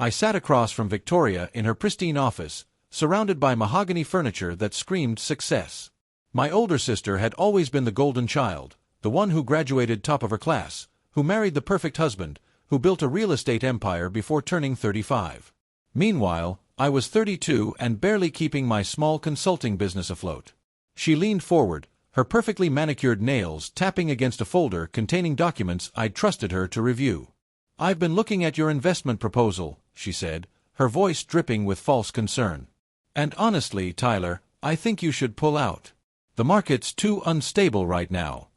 I sat across from Victoria in her pristine office, surrounded by mahogany furniture that screamed success. My older sister had always been the golden child, the one who graduated top of her class, who married the perfect husband, who built a real estate empire before turning 35. Meanwhile, I was 32 and barely keeping my small consulting business afloat. She leaned forward, her perfectly manicured nails tapping against a folder containing documents I'd trusted her to review. "I've been looking at your investment proposal," she said, her voice dripping with false concern. "And honestly, Tyler, I think you should pull out. The market's too unstable right now."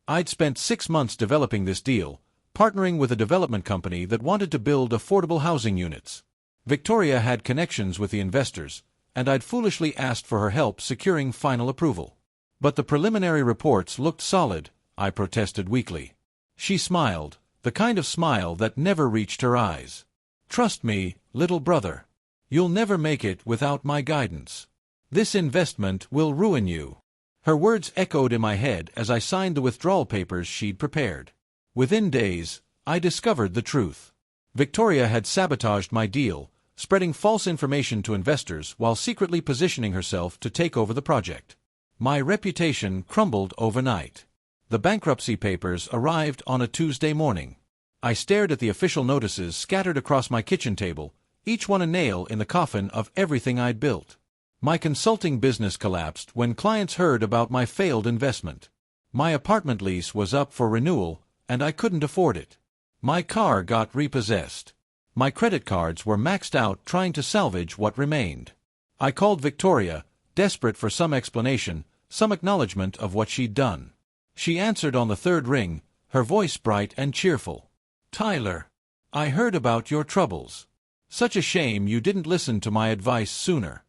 I'd spent 6 months developing this deal, partnering with a development company that wanted to build affordable housing units. Victoria had connections with the investors, and I'd foolishly asked for her help securing final approval. "But the preliminary reports looked solid," I protested weakly. She smiled, the kind of smile that never reached her eyes. "Trust me, little brother. You'll never make it without my guidance. This investment will ruin you." Her words echoed in my head as I signed the withdrawal papers she'd prepared. Within days, I discovered the truth. Victoria had sabotaged my deal, spreading false information to investors while secretly positioning herself to take over the project. My reputation crumbled overnight. The bankruptcy papers arrived on a Tuesday morning. I stared at the official notices scattered across my kitchen table, each one a nail in the coffin of everything I'd built. My consulting business collapsed when clients heard about my failed investment. My apartment lease was up for renewal, and I couldn't afford it. My car got repossessed. My credit cards were maxed out trying to salvage what remained. I called Victoria, desperate for some explanation, some acknowledgement of what she'd done. She answered on the third ring, her voice bright and cheerful. "Tyler, I heard about your troubles. Such a shame you didn't listen to my advice sooner."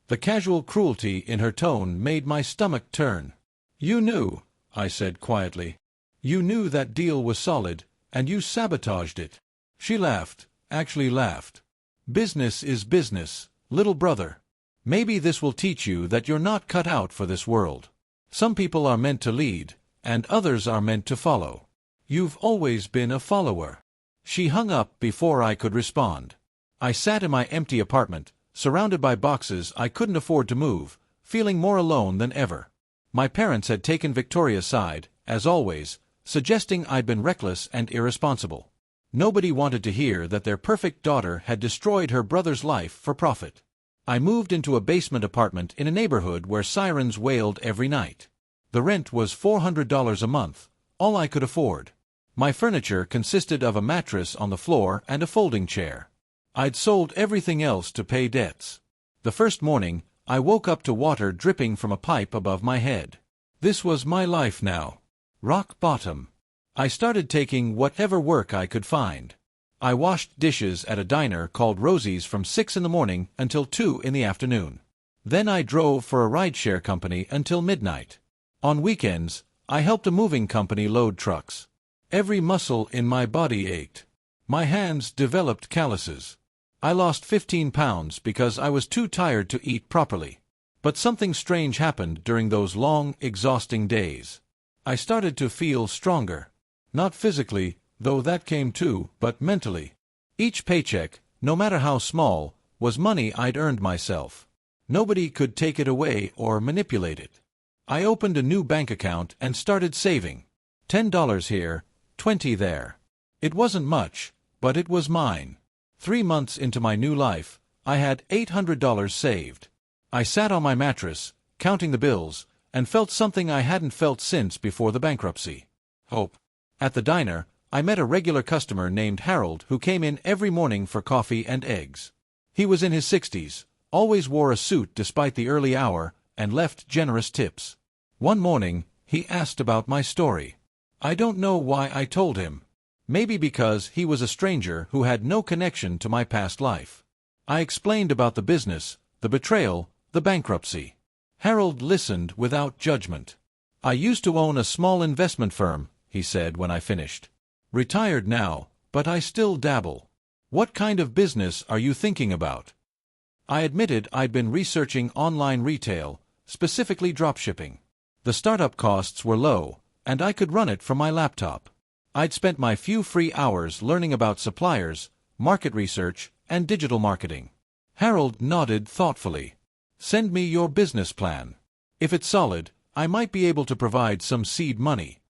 The casual cruelty in her tone made my stomach turn. "You knew," I said quietly. "You knew that deal was solid, and you sabotaged it." She laughed, actually laughed. "Business is business, little brother. Maybe this will teach you that you're not cut out for this world. Some people are meant to lead, and others are meant to follow. You've always been a follower." She hung up before I could respond. I sat in my empty apartment, surrounded by boxes I couldn't afford to move, feeling more alone than ever. My parents had taken Victoria's side, as always, suggesting I'd been reckless and irresponsible. Nobody wanted to hear that their perfect daughter had destroyed her brother's life for profit. I moved into a basement apartment in a neighborhood where sirens wailed every night. The rent was $400 a month, all I could afford. My furniture consisted of a mattress on the floor and a folding chair. I'd sold everything else to pay debts. The first morning, I woke up to water dripping from a pipe above my head. This was my life now. Rock bottom. I started taking whatever work I could find. I washed dishes at a diner called Rosie's from 6 in the morning until 2 in the afternoon. Then I drove for a rideshare company until midnight. On weekends, I helped a moving company load trucks. Every muscle in my body ached. My hands developed calluses. I lost 15 pounds because I was too tired to eat properly. But something strange happened during those long, exhausting days. I started to feel stronger. Not physically, though that came too, but mentally. Each paycheck, no matter how small, was money I'd earned myself. Nobody could take it away or manipulate it. I opened a new bank account and started saving. $10 here, $20 there. It wasn't much, but it was mine. 3 months into my new life, I had $800 saved. I sat on my mattress, counting the bills, and felt something I hadn't felt since before the bankruptcy. Hope. At the diner, I met a regular customer named Harold who came in every morning for coffee and eggs. He was in his 60s, always wore a suit despite the early hour, and left generous tips. One morning, he asked about my story. I don't know why I told him. Maybe because he was a stranger who had no connection to my past life. I explained about the business, the betrayal, the bankruptcy. Harold listened without judgment. "I used to own a small investment firm," he said when I finished. "Retired now, but I still dabble. What kind of business are you thinking about?" I admitted I'd been researching online retail, specifically dropshipping. The startup costs were low, and I could run it from my laptop. I'd spent my few free hours learning about suppliers, market research, and digital marketing. Harold nodded thoughtfully. Send me your business plan. If it's solid, I might be able to provide some seed money.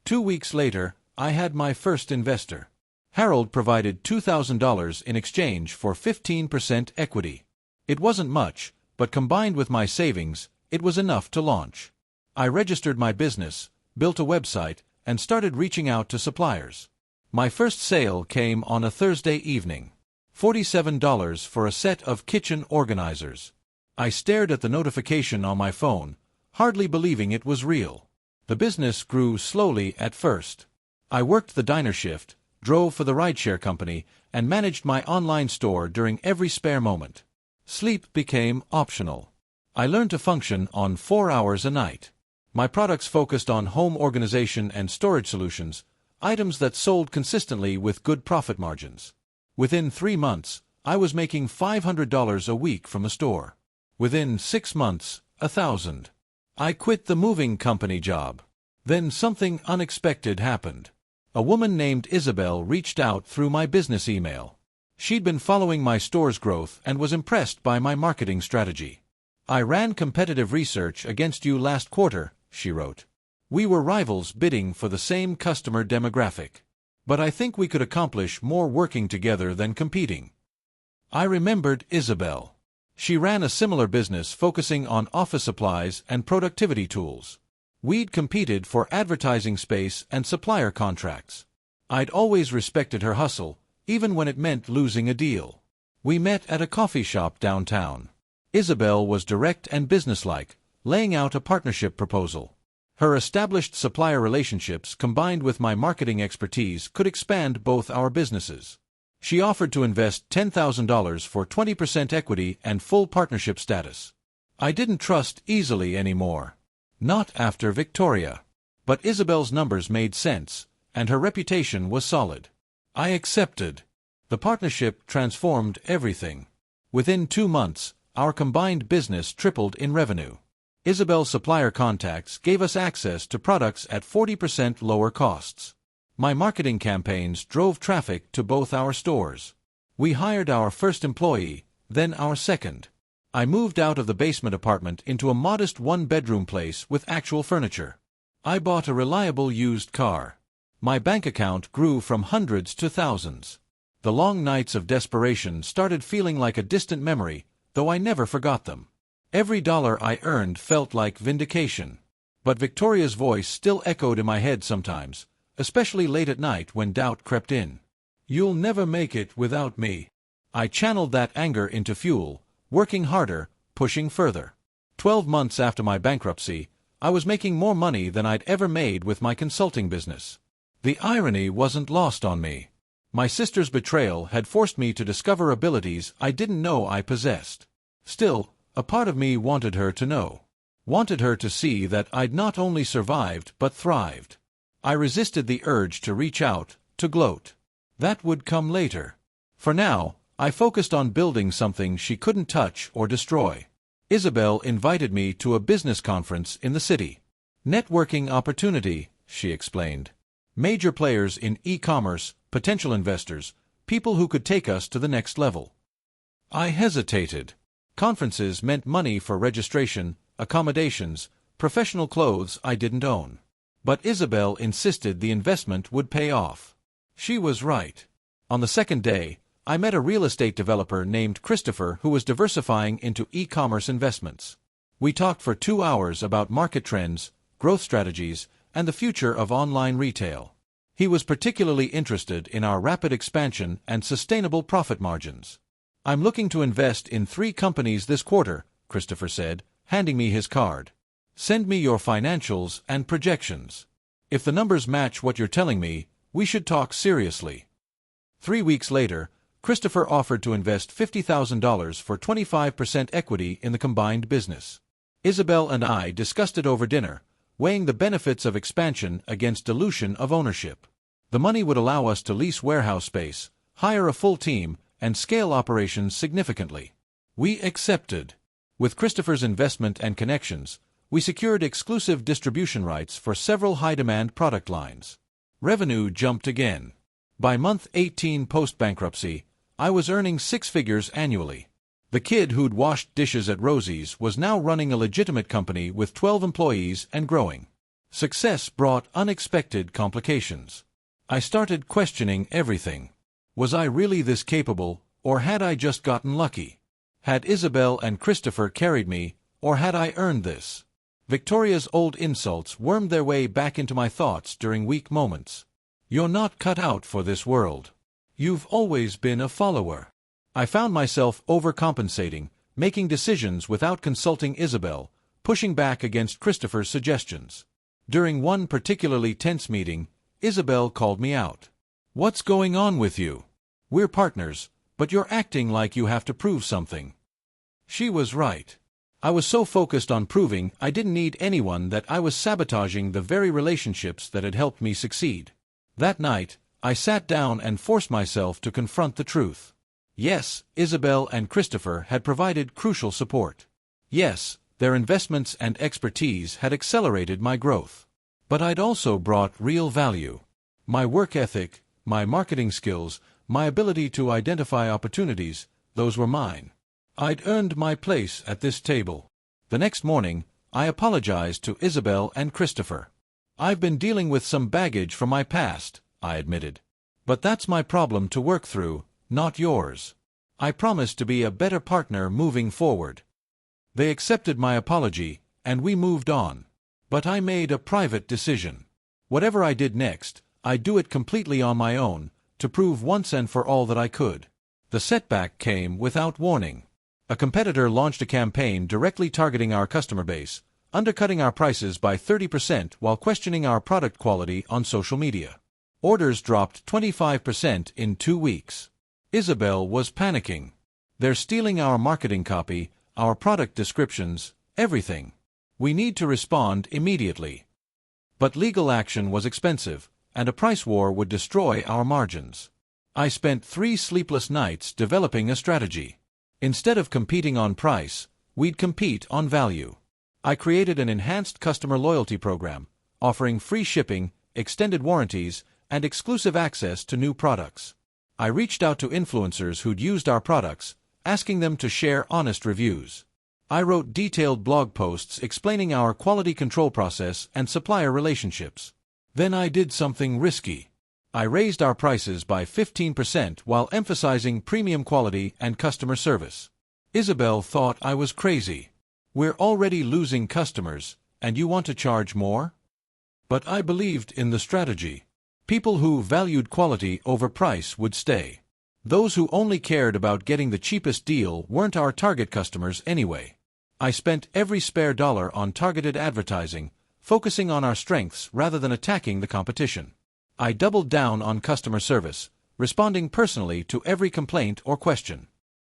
2 weeks later, I had my first investor. Harold provided $2,000 in exchange for 15% equity. It wasn't much, but combined with my savings, it was enough to launch. I registered my business, built a website, and started reaching out to suppliers. My first sale came on a Thursday evening. $47 for a set of kitchen organizers. I stared at the notification on my phone, hardly believing it was real. The business grew slowly at first. I worked the diner shift, drove for the rideshare company, and managed my online store during every spare moment. Sleep became optional. I learned to function on 4 hours a night. My products focused on home organization and storage solutions, items that sold consistently with good profit margins. Within 3 months, I was making $500 a week from the store. Within 6 months, $1,000. I quit the moving company job. Then something unexpected happened. A woman named Isabel reached out through my business email. She'd been following my store's growth and was impressed by my marketing strategy. I ran competitive research against you last quarter, she wrote. We were rivals bidding for the same customer demographic. But I think we could accomplish more working together than competing. I remembered Isabel. She ran a similar business focusing on office supplies and productivity tools. We'd competed for advertising space and supplier contracts. I'd always respected her hustle, even when it meant losing a deal. We met at a coffee shop downtown. Isabel was direct and businesslike, laying out a partnership proposal. Her established supplier relationships combined with my marketing expertise could expand both our businesses. She offered to invest $10,000 for 20% equity and full partnership status. I didn't trust easily anymore. Not after Victoria. But Isabel's numbers made sense, and her reputation was solid. I accepted. The partnership transformed everything. Within 2 months, our combined business tripled in revenue. Isabel's supplier contacts gave us access to products at 40% lower costs. My marketing campaigns drove traffic to both our stores. We hired our first employee, then our second. I moved out of the basement apartment into a modest 1-bedroom place with actual furniture. I bought a reliable used car. My bank account grew from hundreds to thousands. The long nights of desperation started feeling like a distant memory, though I never forgot them. Every dollar I earned felt like vindication. But Victoria's voice still echoed in my head sometimes, especially late at night when doubt crept in. You'll never make it without me. I channeled that anger into fuel, working harder, pushing further. 12 months after my bankruptcy, I was making more money than I'd ever made with my consulting business. The irony wasn't lost on me. My sister's betrayal had forced me to discover abilities I didn't know I possessed. Still, a part of me wanted her to know. Wanted her to see that I'd not only survived but thrived. I resisted the urge to reach out, to gloat. That would come later. For now, I focused on building something she couldn't touch or destroy. Isabel invited me to a business conference in the city. Networking opportunity, she explained. Major players in e-commerce, potential investors, people who could take us to the next level. I hesitated. Conferences meant money for registration, accommodations, professional clothes I didn't own. But Isabel insisted the investment would pay off. She was right. On the second day, I met a real estate developer named Christopher who was diversifying into e-commerce investments. We talked for 2 hours about market trends, growth strategies, and the future of online retail. He was particularly interested in our rapid expansion and sustainable profit margins. I'm looking to invest in 3 companies this quarter, Christopher said, handing me his card. Send me your financials and projections. If the numbers match what you're telling me, we should talk seriously. 3 weeks later, Christopher offered to invest $50,000 for 25% equity in the combined business. Isabel and I discussed it over dinner, weighing the benefits of expansion against dilution of ownership. The money would allow us to lease warehouse space, hire a full team, and scale operations significantly. We accepted. With Christopher's investment and connections, we secured exclusive distribution rights for several high-demand product lines. Revenue jumped again. By month 18 post-bankruptcy, I was earning six figures annually. The kid who'd washed dishes at Rosie's was now running a legitimate company with 12 employees and growing. Success brought unexpected complications. I started questioning everything. Was I really this capable, or had I just gotten lucky? Had Isabel and Christopher carried me, or had I earned this? Victoria's old insults wormed their way back into my thoughts during weak moments. You're not cut out for this world. You've always been a follower. I found myself overcompensating, making decisions without consulting Isabel, pushing back against Christopher's suggestions. During one particularly tense meeting, Isabel called me out. "What's going on with you? We're partners, but you're acting like you have to prove something." She was right. I was so focused on proving I didn't need anyone that I was sabotaging the very relationships that had helped me succeed. That night, I sat down and forced myself to confront the truth. Yes, Isabel and Christopher had provided crucial support. Yes, their investments and expertise had accelerated my growth. But I'd also brought real value. My work ethic, my marketing skills, my ability to identify opportunities, those were mine. I'd earned my place at this table. The next morning, I apologized to Isabel and Christopher. "I've been dealing with some baggage from my past," I admitted. "But that's my problem to work through, not yours. I promise to be a better partner moving forward." They accepted my apology, and we moved on. But I made a private decision. Whatever I did next, I'd do it completely on my own, to prove once and for all that I could. The setback came without warning. A competitor launched a campaign directly targeting our customer base, undercutting our prices by 30% while questioning our product quality on social media. Orders dropped 25% in 2 weeks. Isabel was panicking. "They're stealing our marketing copy, our product descriptions, everything. We need to respond immediately." But legal action was expensive, and a price war would destroy our margins. I spent 3 sleepless nights developing a strategy. Instead of competing on price, we'd compete on value. I created an enhanced customer loyalty program, offering free shipping, extended warranties, and exclusive access to new products. I reached out to influencers who'd used our products, asking them to share honest reviews. I wrote detailed blog posts explaining our quality control process and supplier relationships. Then I did something risky. I raised our prices by 15% while emphasizing premium quality and customer service. Isabel thought I was crazy. "We're already losing customers, and you want to charge more?" But I believed in the strategy. People who valued quality over price would stay. Those who only cared about getting the cheapest deal weren't our target customers anyway. I spent every spare dollar on targeted advertising, focusing on our strengths rather than attacking the competition. I doubled down on customer service, responding personally to every complaint or question.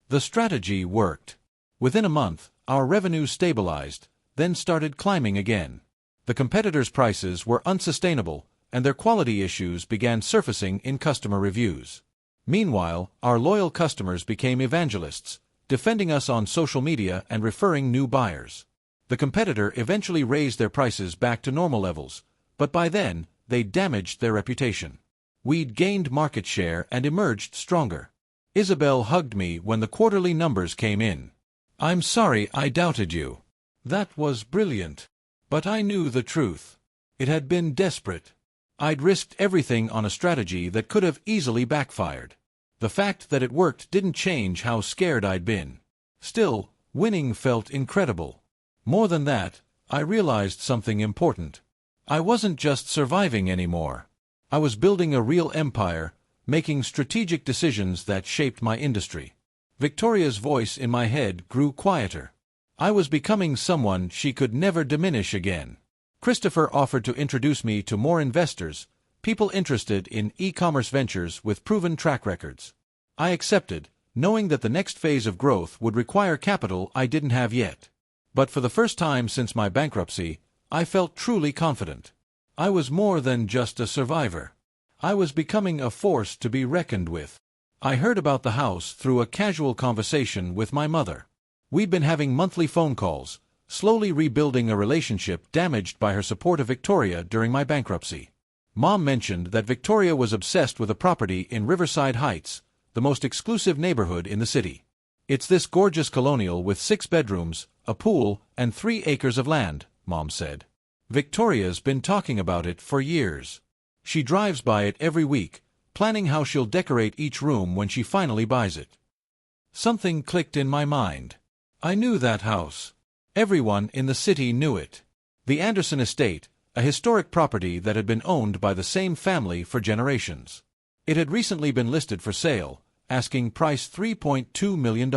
The strategy worked. Within a month, our revenue stabilized, then started climbing again. The competitors' prices were unsustainable, and their quality issues began surfacing in customer reviews. Meanwhile, our loyal customers became evangelists, defending us on social media and referring new buyers. The competitor eventually raised their prices back to normal levels, but by then, they damaged their reputation. We'd gained market share and emerged stronger. Isabel hugged me when the quarterly numbers came in. "I'm sorry I doubted you. That was brilliant. But I knew the truth. It had been desperate. I'd risked everything on a strategy that could have easily backfired. The fact that it worked didn't change how scared I'd been. Still, winning felt incredible. More than that, I realized something important. I wasn't just surviving anymore. I was building a real empire, making strategic decisions that shaped my industry. Victoria's voice in my head grew quieter. I was becoming someone she could never diminish again. Christopher offered to introduce me to more investors, people interested in e-commerce ventures with proven track records. I accepted, knowing that the next phase of growth would require capital I didn't have yet. But for the first time since my bankruptcy, I felt truly confident. I was more than just a survivor. I was becoming a force to be reckoned with. I heard about the house through a casual conversation with my mother. We'd been having monthly phone calls, slowly rebuilding a relationship damaged by her support of Victoria during my bankruptcy. Mom mentioned that Victoria was obsessed with a property in Riverside Heights, the most exclusive neighborhood in the city. It's this gorgeous colonial with 6 bedrooms, a pool, and 3 acres of land, Mom said. Victoria's been talking about it for years. She drives by it every week, planning how she'll decorate each room when she finally buys it. Something clicked in my mind. I knew that house. Everyone in the city knew it. The Anderson Estate, a historic property that had been owned by the same family for generations. It had recently been listed for sale, asking price $3.2 million.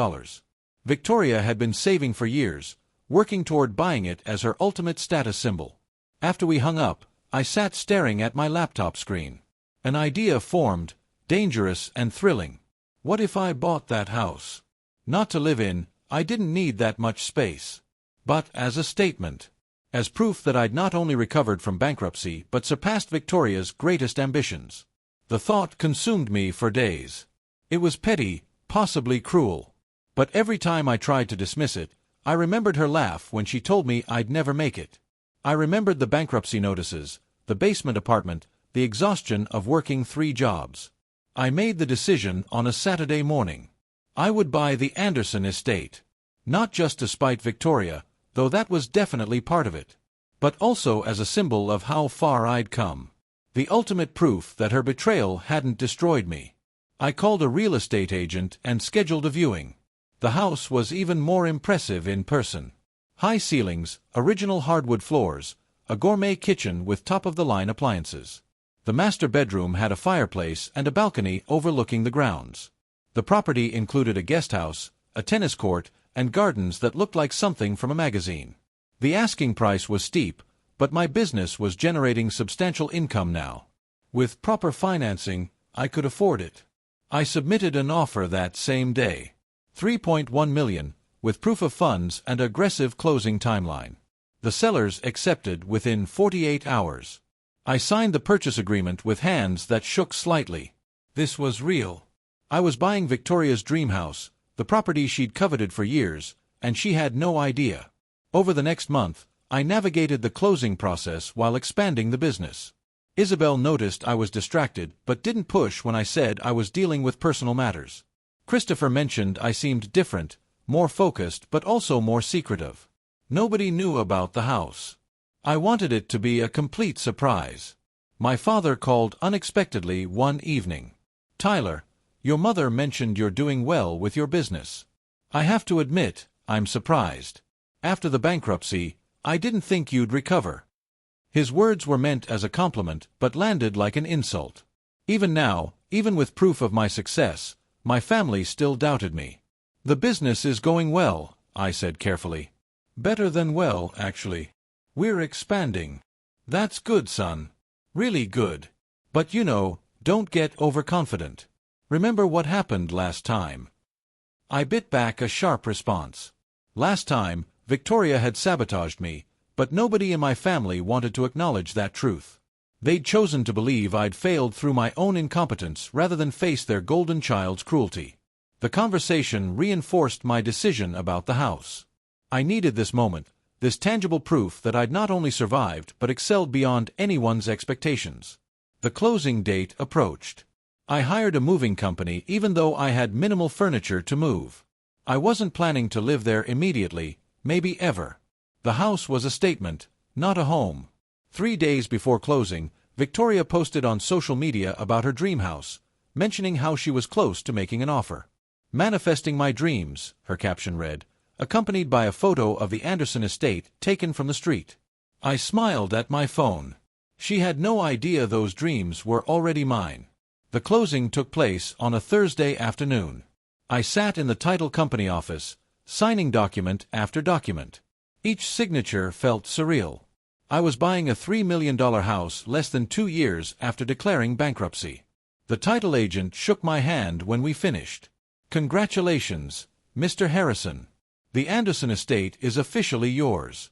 Victoria had been saving for years, working toward buying it as her ultimate status symbol. After we hung up, I sat staring at my laptop screen. An idea formed, dangerous and thrilling. What if I bought that house? Not to live in, I didn't need that much space. But as a statement. As proof that I'd not only recovered from bankruptcy but surpassed Victoria's greatest ambitions. The thought consumed me for days. It was petty, possibly cruel. But every time I tried to dismiss it, I remembered her laugh when she told me I'd never make it. I remembered the bankruptcy notices, the basement apartment, the exhaustion of working 3 jobs. I made the decision on a Saturday morning. I would buy the Anderson estate. Not just to spite Victoria, though that was definitely part of it, but also as a symbol of how far I'd come. The ultimate proof that her betrayal hadn't destroyed me. I called a real estate agent and scheduled a viewing. The house was even more impressive in person. High ceilings, original hardwood floors, a gourmet kitchen with top-of-the-line appliances. The master bedroom had a fireplace and a balcony overlooking the grounds. The property included a guest house, a tennis court, and gardens that looked like something from a magazine. The asking price was steep, but my business was generating substantial income now. With proper financing, I could afford it. I submitted an offer that same day. $3.1 million, with proof of funds and aggressive closing timeline. The sellers accepted within 48 hours. I signed the purchase agreement with hands that shook slightly. This was real. I was buying Victoria's dream house, the property she'd coveted for years, and she had no idea. Over the next month, I navigated the closing process while expanding the business. Isabel noticed I was distracted but didn't push when I said I was dealing with personal matters. Christopher mentioned I seemed different, more focused but also more secretive. Nobody knew about the house. I wanted it to be a complete surprise. My father called unexpectedly one evening. "Tyler, your mother mentioned you're doing well with your business. I have to admit, I'm surprised. After the bankruptcy, I didn't think you'd recover." His words were meant as a compliment but landed like an insult. Even now, even with proof of my success, my family still doubted me. "The business is going well," I said carefully. "Better than well, actually. We're expanding." "That's good, son. Really good. But don't get overconfident. Remember what happened last time." I bit back a sharp response. Last time, Victoria had sabotaged me, but nobody in my family wanted to acknowledge that truth. They'd chosen to believe I'd failed through my own incompetence rather than face their golden child's cruelty. The conversation reinforced my decision about the house. I needed this moment, this tangible proof that I'd not only survived but excelled beyond anyone's expectations. The closing date approached. I hired a moving company even though I had minimal furniture to move. I wasn't planning to live there immediately, maybe ever. The house was a statement, not a home. 3 days before closing, Victoria posted on social media about her dream house, mentioning how she was close to making an offer. "Manifesting my dreams," her caption read, accompanied by a photo of the Anderson estate taken from the street. I smiled at my phone. She had no idea those dreams were already mine. The closing took place on a Thursday afternoon. I sat in the title company office, signing document after document. Each signature felt surreal. I was buying a $3 million house less than 2 years after declaring bankruptcy. The title agent shook my hand when we finished. "Congratulations, Mr. Harrison. The Anderson estate is officially yours."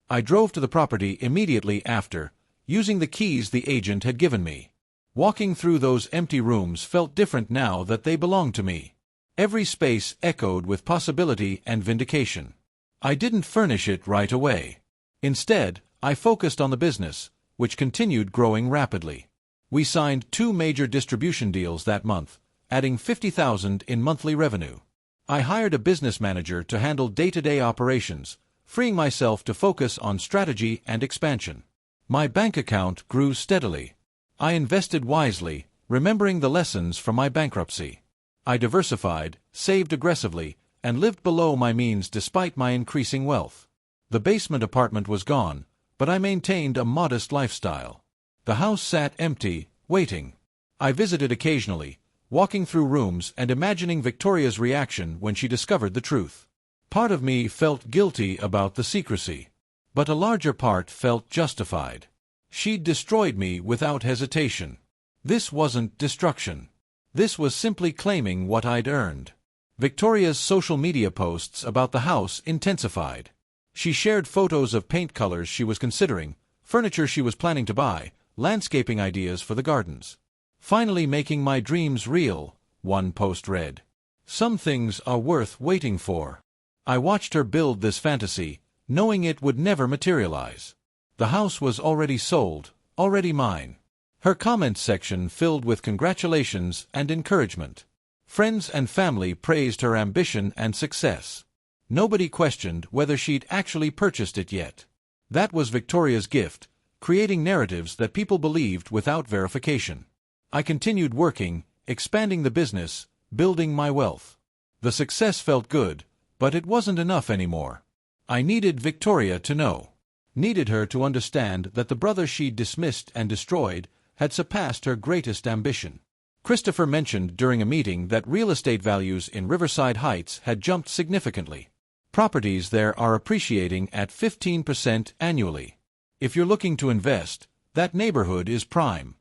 I drove to the property immediately after, using the keys the agent had given me. Walking through those empty rooms felt different now that they belonged to me. Every space echoed with possibility and vindication. I didn't furnish it right away. Instead, I focused on the business, which continued growing rapidly. We signed 2 major distribution deals that month, adding $50,000 in monthly revenue. I hired a business manager to handle day-to-day operations, freeing myself to focus on strategy and expansion. My bank account grew steadily. I invested wisely, remembering the lessons from my bankruptcy. I diversified, saved aggressively, and lived below my means despite my increasing wealth. The basement apartment was gone, but I maintained a modest lifestyle. The house sat empty, waiting. I visited occasionally, walking through rooms and imagining Victoria's reaction when she discovered the truth. Part of me felt guilty about the secrecy, but a larger part felt justified. She'd destroyed me without hesitation. This wasn't destruction. This was simply claiming what I'd earned. Victoria's social media posts about the house intensified. She shared photos of paint colors she was considering, furniture she was planning to buy, landscaping ideas for the gardens. "Finally making my dreams real," one post read. "Some things are worth waiting for." I watched her build this fantasy, knowing it would never materialize. The house was already sold, already mine. Her comments section filled with congratulations and encouragement. Friends and family praised her ambition and success. Nobody questioned whether she'd actually purchased it yet. That was Victoria's gift, creating narratives that people believed without verification. I continued working, expanding the business, building my wealth. The success felt good, but it wasn't enough anymore. I needed Victoria to know. Needed her to understand that the brother she'd dismissed and destroyed had surpassed her greatest ambition. Christopher mentioned during a meeting that real estate values in Riverside Heights had jumped significantly. Properties there are appreciating at 15% annually. If you're looking to invest, that neighborhood is prime.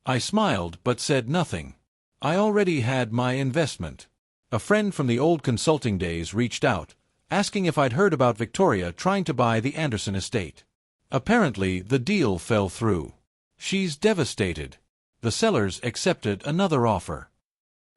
I smiled but said nothing. I already had my investment. A friend from the old consulting days reached out, asking if I'd heard about Victoria trying to buy the Anderson estate. Apparently, the deal fell through. She's devastated. The sellers accepted another offer.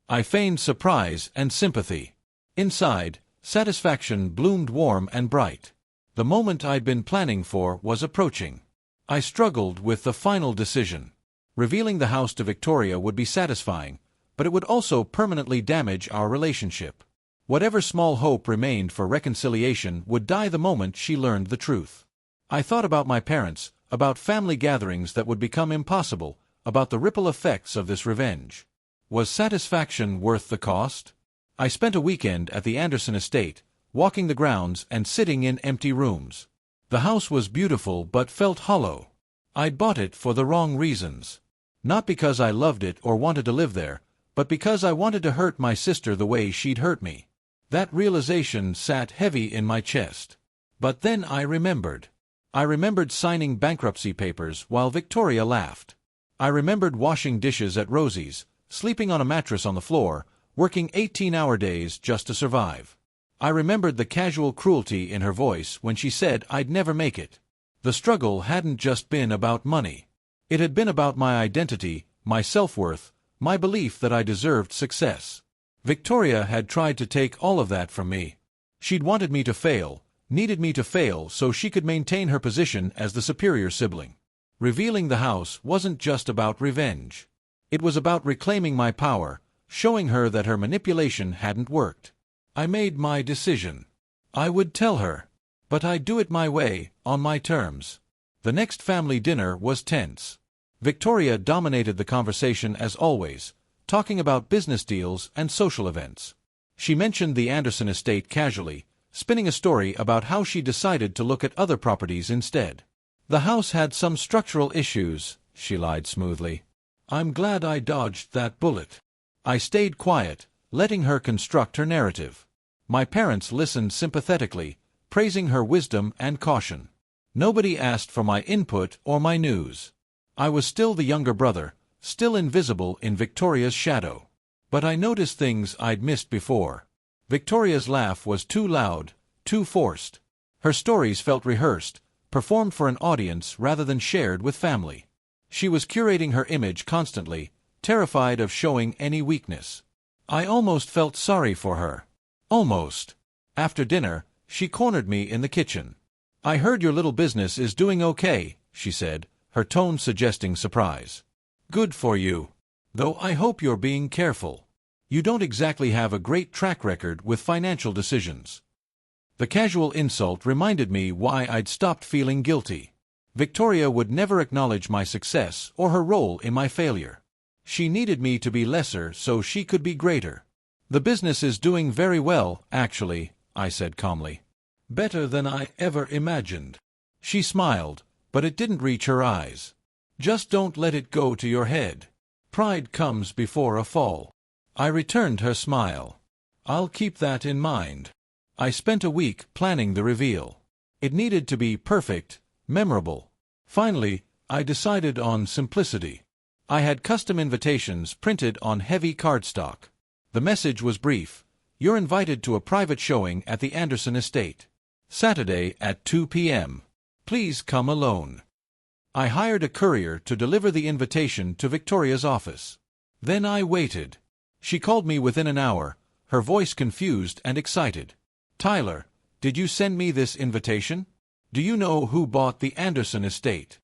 I feigned surprise and sympathy. Inside, satisfaction bloomed warm and bright. The moment I'd been planning for was approaching. I struggled with the final decision. Revealing the house to Victoria would be satisfying, but it would also permanently damage our relationship. Whatever small hope remained for reconciliation would die the moment she learned the truth. I thought about my parents, about family gatherings that would become impossible, about the ripple effects of this revenge. Was satisfaction worth the cost? I spent a weekend at the Anderson estate, walking the grounds and sitting in empty rooms. The house was beautiful but felt hollow. I'd bought it for the wrong reasons. Not because I loved it or wanted to live there, but because I wanted to hurt my sister the way she'd hurt me. That realization sat heavy in my chest. But then I remembered. I remembered signing bankruptcy papers while Victoria laughed. I remembered washing dishes at Rosie's, sleeping on a mattress on the floor, working 18-hour days just to survive. I remembered the casual cruelty in her voice when she said I'd never make it. The struggle hadn't just been about money. It had been about my identity, my self-worth, my belief that I deserved success. Victoria had tried to take all of that from me. She'd wanted me to fail, needed me to fail so she could maintain her position as the superior sibling. Revealing the house wasn't just about revenge. It was about reclaiming my power, showing her that her manipulation hadn't worked. I made my decision. I would tell her. But I'd do it my way, on my terms. The next family dinner was tense. Victoria dominated the conversation as always, talking about business deals and social events. She mentioned the Anderson estate casually, spinning a story about how she decided to look at other properties instead. The house had some structural issues, she lied smoothly. I'm glad I dodged that bullet. I stayed quiet, letting her construct her narrative. My parents listened sympathetically, praising her wisdom and caution. Nobody asked for my input or my news. I was still the younger brother, still invisible in Victoria's shadow. But I noticed things I'd missed before. Victoria's laugh was too loud, too forced. Her stories felt rehearsed, performed for an audience rather than shared with family. She was curating her image constantly, terrified of showing any weakness. I almost felt sorry for her. Almost. After dinner, she cornered me in the kitchen. I heard your little business is doing okay, she said, her tone suggesting surprise. Good for you. Though I hope you're being careful. You don't exactly have a great track record with financial decisions. The casual insult reminded me why I'd stopped feeling guilty. Victoria would never acknowledge my success or her role in my failure. She needed me to be lesser so she could be greater. The business is doing very well, actually, I said calmly. Better than I ever imagined. She smiled, but it didn't reach her eyes. Just don't let it go to your head. Pride comes before a fall. I returned her smile. I'll keep that in mind. I spent a week planning the reveal. It needed to be perfect, memorable. Finally, I decided on simplicity. I had custom invitations printed on heavy cardstock. The message was brief. You're invited to a private showing at the Anderson estate. Saturday at 2 p.m. Please come alone. I hired a courier to deliver the invitation to Victoria's office. Then I waited. She called me within an hour, her voice confused and excited. Tyler, did you send me this invitation? Do you know who bought the Anderson estate?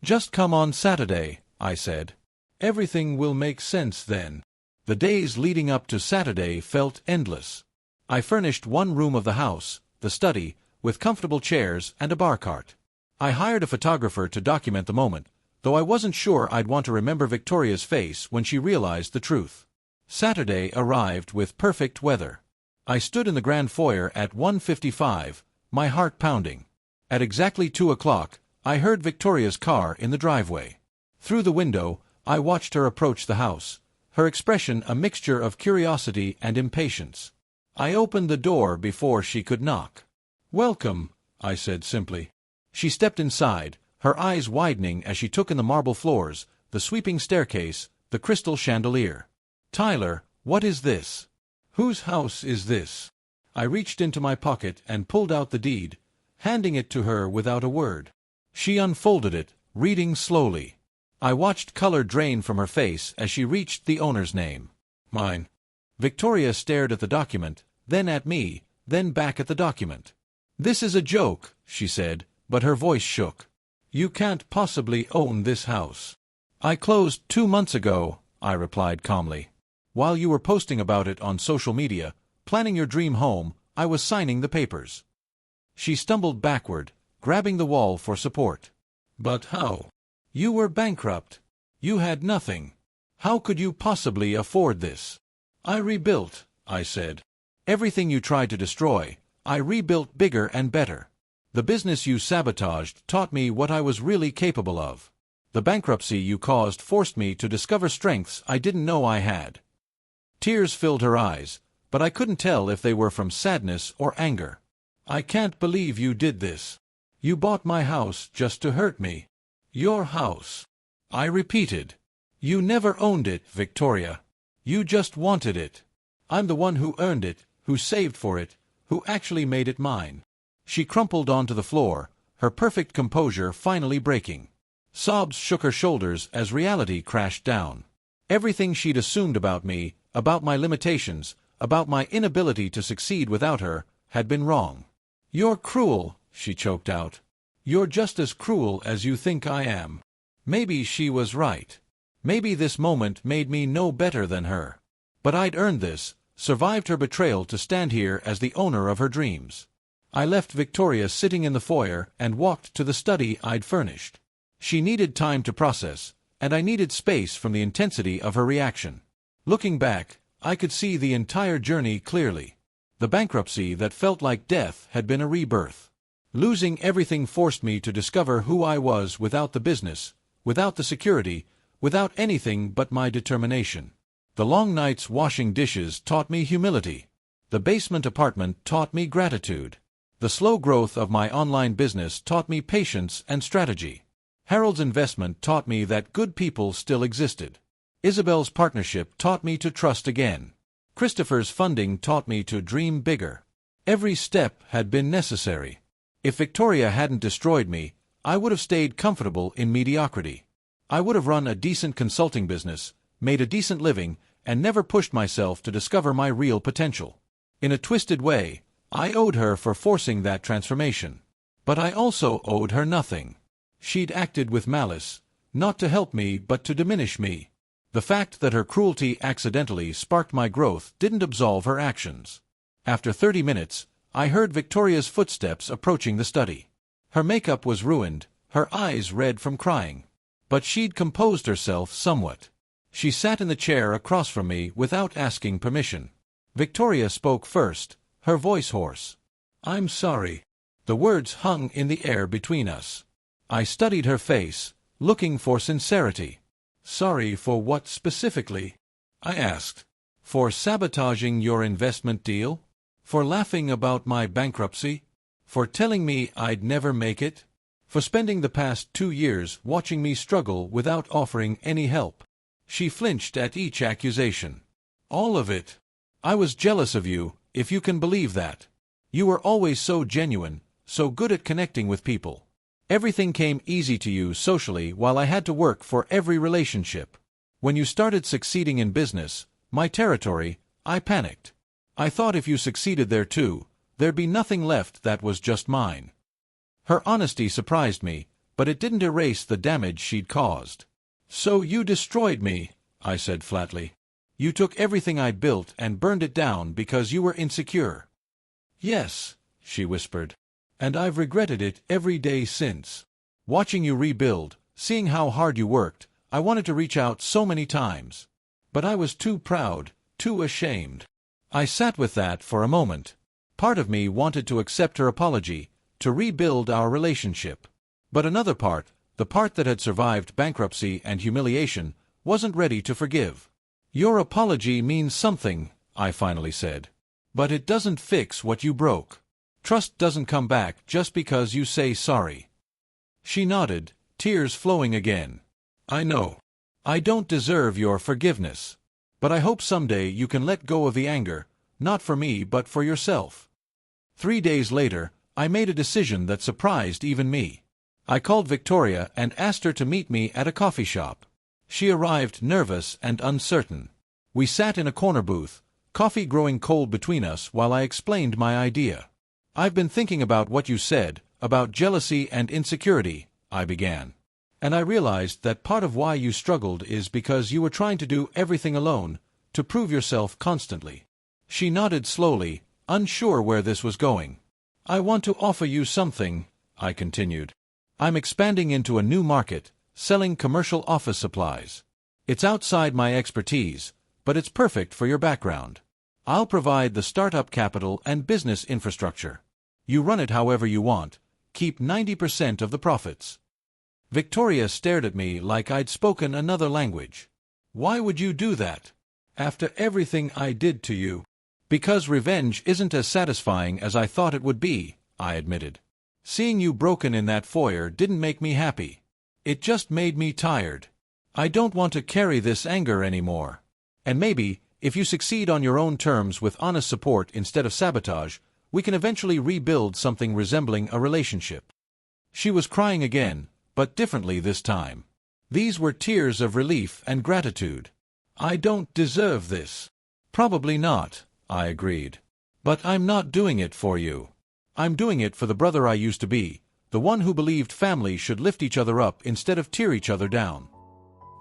Just come on Saturday, I said. Everything will make sense then. The days leading up to Saturday felt endless. I furnished one room of the house, the study, with comfortable chairs and a bar cart. I hired a photographer to document the moment, though I wasn't sure I'd want to remember Victoria's face when she realized the truth. Saturday arrived with perfect weather. I stood in the grand foyer at 1:55, my heart pounding. At exactly 2 o'clock, I heard Victoria's car in the driveway. Through the window, I watched her approach the house, her expression a mixture of curiosity and impatience. I opened the door before she could knock. Welcome, I said simply. She stepped inside, her eyes widening as she took in the marble floors, the sweeping staircase, the crystal chandelier. Tyler, what is this? Whose house is this? I reached into my pocket and pulled out the deed, handing it to her without a word. She unfolded it, reading slowly. I watched color drain from her face as she reached the owner's name. Mine. Victoria stared at the document, then at me, then back at the document. This is a joke, she said, but her voice shook. You can't possibly own this house. I closed 2 months ago, I replied calmly. While you were posting about it on social media, planning your dream home, I was signing the papers. She stumbled backward, grabbing the wall for support. But how? You were bankrupt. You had nothing. How could you possibly afford this? I rebuilt, I said. Everything you tried to destroy, I rebuilt bigger and better. The business you sabotaged taught me what I was really capable of. The bankruptcy you caused forced me to discover strengths I didn't know I had. Tears filled her eyes, but I couldn't tell if they were from sadness or anger. I can't believe you did this. You bought my house just to hurt me. Your house. I repeated. You never owned it, Victoria. You just wanted it. I'm the one who earned it, who saved for it, who actually made it mine. She crumpled onto the floor, her perfect composure finally breaking. Sobs shook her shoulders as reality crashed down. Everything she'd assumed about me, about my limitations, about my inability to succeed without her, had been wrong. You're cruel, she choked out. You're just as cruel as you think I am. Maybe she was right. Maybe this moment made me no better than her. But I'd earned this, survived her betrayal to stand here as the owner of her dreams. I left Victoria sitting in the foyer and walked to the study I'd furnished. She needed time to process, and I needed space from the intensity of her reaction. Looking back, I could see the entire journey clearly. The bankruptcy that felt like death had been a rebirth. Losing everything forced me to discover who I was without the business, without the security, without anything but my determination. The long nights washing dishes taught me humility. The basement apartment taught me gratitude. The slow growth of my online business taught me patience and strategy. Harold's investment taught me that good people still existed. Isabel's partnership taught me to trust again. Christopher's funding taught me to dream bigger. Every step had been necessary. If Victoria hadn't destroyed me, I would have stayed comfortable in mediocrity. I would have run a decent consulting business, made a decent living, and never pushed myself to discover my real potential. In a twisted way, I owed her for forcing that transformation. But I also owed her nothing. She'd acted with malice, not to help me but to diminish me. The fact that her cruelty accidentally sparked my growth didn't absolve her actions. After 30 minutes, I heard Victoria's footsteps approaching the study. Her makeup was ruined, her eyes red from crying. But she'd composed herself somewhat. She sat in the chair across from me without asking permission. Victoria spoke first, her voice hoarse. "I'm sorry." The words hung in the air between us. I studied her face, looking for sincerity. "Sorry for what specifically?" I asked. "For sabotaging your investment deal? For laughing about my bankruptcy? For telling me I'd never make it? For spending the past 2 years watching me struggle without offering any help?" She flinched at each accusation. "All of it. I was jealous of you, if you can believe that. You were always so genuine, so good at connecting with people. Everything came easy to you socially while I had to work for every relationship. When you started succeeding in business, my territory, I panicked. I thought if you succeeded there too, there'd be nothing left that was just mine." Her honesty surprised me, but it didn't erase the damage she'd caused. "So you destroyed me," I said flatly. "You took everything I'd built and burned it down because you were insecure." "Yes," she whispered. "And I've regretted it every day since. Watching you rebuild, seeing how hard you worked, I wanted to reach out so many times. But I was too proud, too ashamed." I sat with that for a moment. Part of me wanted to accept her apology, to rebuild our relationship. But another part, the part that had survived bankruptcy and humiliation, wasn't ready to forgive. "Your apology means something," I finally said. "But it doesn't fix what you broke. Trust doesn't come back just because you say sorry." She nodded, tears flowing again. "I know. I don't deserve your forgiveness. But I hope someday you can let go of the anger, not for me but for yourself." 3 days later, I made a decision that surprised even me. I called Victoria and asked her to meet me at a coffee shop. She arrived nervous and uncertain. We sat in a corner booth, coffee growing cold between us while I explained my idea. "I've been thinking about what you said, about jealousy and insecurity," I began. "And I realized that part of why you struggled is because you were trying to do everything alone, to prove yourself constantly." She nodded slowly, unsure where this was going. "I want to offer you something," I continued. "I'm expanding into a new market, selling commercial office supplies. It's outside my expertise, but it's perfect for your background. I'll provide the startup capital and business infrastructure. You run it however you want, keep 90% of the profits." Victoria stared at me like I'd spoken another language. "Why would you do that? After everything I did to you?" "Because revenge isn't as satisfying as I thought it would be," I admitted. "Seeing you broken in that foyer didn't make me happy. It just made me tired. I don't want to carry this anger anymore. And maybe, if you succeed on your own terms with honest support instead of sabotage, we can eventually rebuild something resembling a relationship." She was crying again, but differently this time. These were tears of relief and gratitude. "I don't deserve this." "Probably not," I agreed. "But I'm not doing it for you. I'm doing it for the brother I used to be, the one who believed families should lift each other up instead of tear each other down."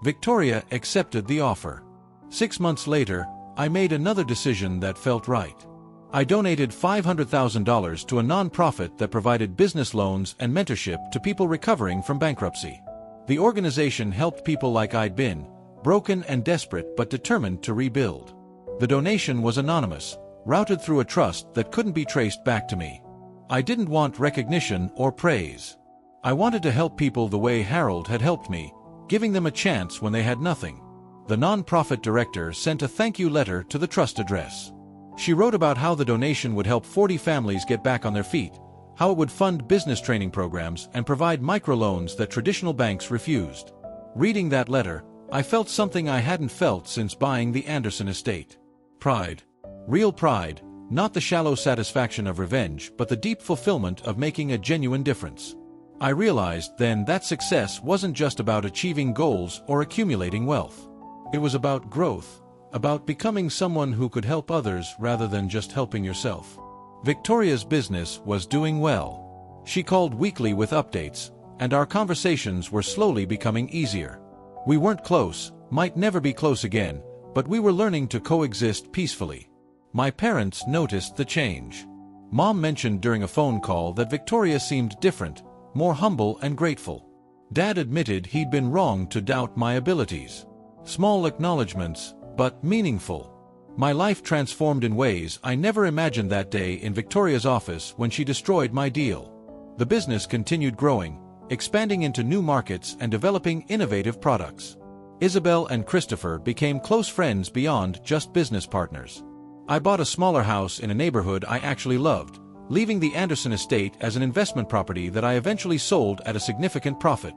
Victoria accepted the offer. 6 months later, I made another decision that felt right. I donated $500,000 to a nonprofit that provided business loans and mentorship to people recovering from bankruptcy. The organization helped people like I'd been, broken and desperate but determined to rebuild. The donation was anonymous, routed through a trust that couldn't be traced back to me. I didn't want recognition or praise. I wanted to help people the way Harold had helped me, giving them a chance when they had nothing. The nonprofit director sent a thank you letter to the trust address. She wrote about how the donation would help 40 families get back on their feet, how it would fund business training programs and provide microloans that traditional banks refused. Reading that letter, I felt something I hadn't felt since buying the Anderson estate. Pride. Real pride, not the shallow satisfaction of revenge but the deep fulfillment of making a genuine difference. I realized then that success wasn't just about achieving goals or accumulating wealth. It was about growth, about becoming someone who could help others rather than just helping yourself. Victoria's business was doing well. She called weekly with updates, and our conversations were slowly becoming easier. We weren't close, might never be close again, but we were learning to coexist peacefully. My parents noticed the change. Mom mentioned during a phone call that Victoria seemed different, more humble and grateful. Dad admitted he'd been wrong to doubt my abilities. Small acknowledgments, but meaningful. My life transformed in ways I never imagined that day in Victoria's office when she destroyed my deal. The business continued growing, expanding into new markets and developing innovative products. Isabel and Christopher became close friends beyond just business partners. I bought a smaller house in a neighborhood I actually loved, leaving the Anderson estate as an investment property that I eventually sold at a significant profit.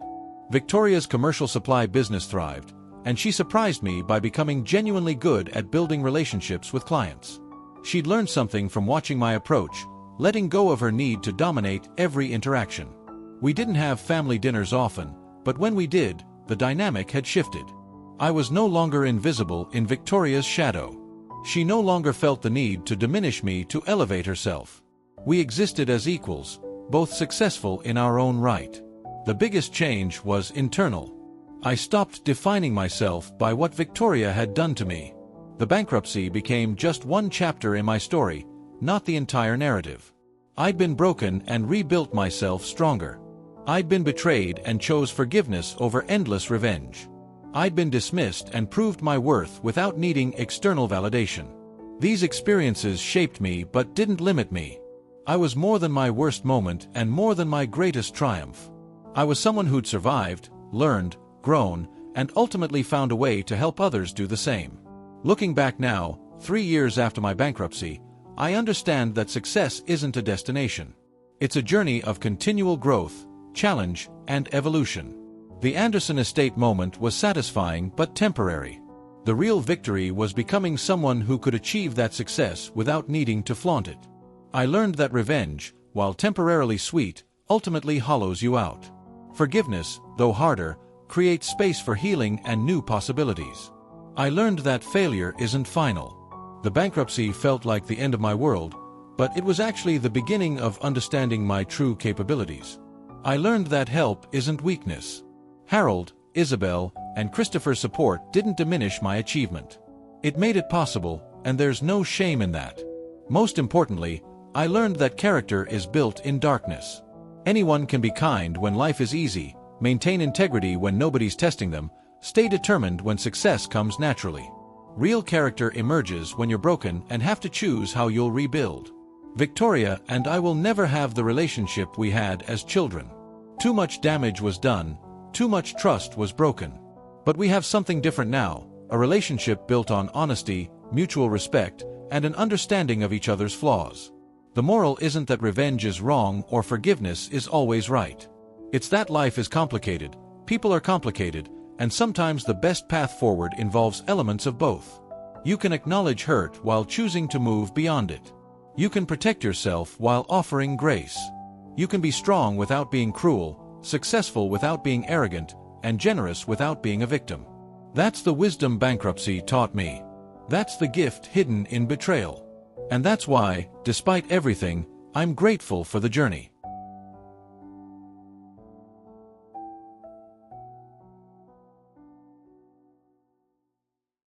Victoria's commercial supply business thrived, and she surprised me by becoming genuinely good at building relationships with clients. She'd learned something from watching my approach, letting go of her need to dominate every interaction. We didn't have family dinners often, but when we did, the dynamic had shifted. I was no longer invisible in Victoria's shadow. She no longer felt the need to diminish me to elevate herself. We existed as equals, both successful in our own right. The biggest change was internal. I stopped defining myself by what Victoria had done to me. The bankruptcy became just one chapter in my story, not the entire narrative. I'd been broken and rebuilt myself stronger. I'd been betrayed and chose forgiveness over endless revenge. I'd been dismissed and proved my worth without needing external validation. These experiences shaped me but didn't limit me. I was more than my worst moment and more than my greatest triumph. I was someone who'd survived, learned, grown, and ultimately found a way to help others do the same. Looking back now, 3 years after my bankruptcy, I understand that success isn't a destination. It's a journey of continual growth, challenge, and evolution. The Anderson estate moment was satisfying but temporary. The real victory was becoming someone who could achieve that success without needing to flaunt it. I learned that revenge, while temporarily sweet, ultimately hollows you out. Forgiveness, though harder, creates space for healing and new possibilities. I learned that failure isn't final. The bankruptcy felt like the end of my world, but it was actually the beginning of understanding my true capabilities. I learned that help isn't weakness. Harold, Isabel, and Christopher's support didn't diminish my achievement. It made it possible, and there's no shame in that. Most importantly, I learned that character is built in darkness. Anyone can be kind when life is easy, maintain integrity when nobody's testing them, stay determined when success comes naturally. Real character emerges when you're broken and have to choose how you'll rebuild. Victoria and I will never have the relationship we had as children. Too much damage was done, too much trust was broken. But we have something different now, a relationship built on honesty, mutual respect, and an understanding of each other's flaws. The moral isn't that revenge is wrong or forgiveness is always right. It's that life is complicated, people are complicated, and sometimes the best path forward involves elements of both. You can acknowledge hurt while choosing to move beyond it. You can protect yourself while offering grace. You can be strong without being cruel, successful without being arrogant, and generous without being a victim. That's the wisdom bankruptcy taught me. That's the gift hidden in betrayal. And that's why, despite everything, I'm grateful for the journey.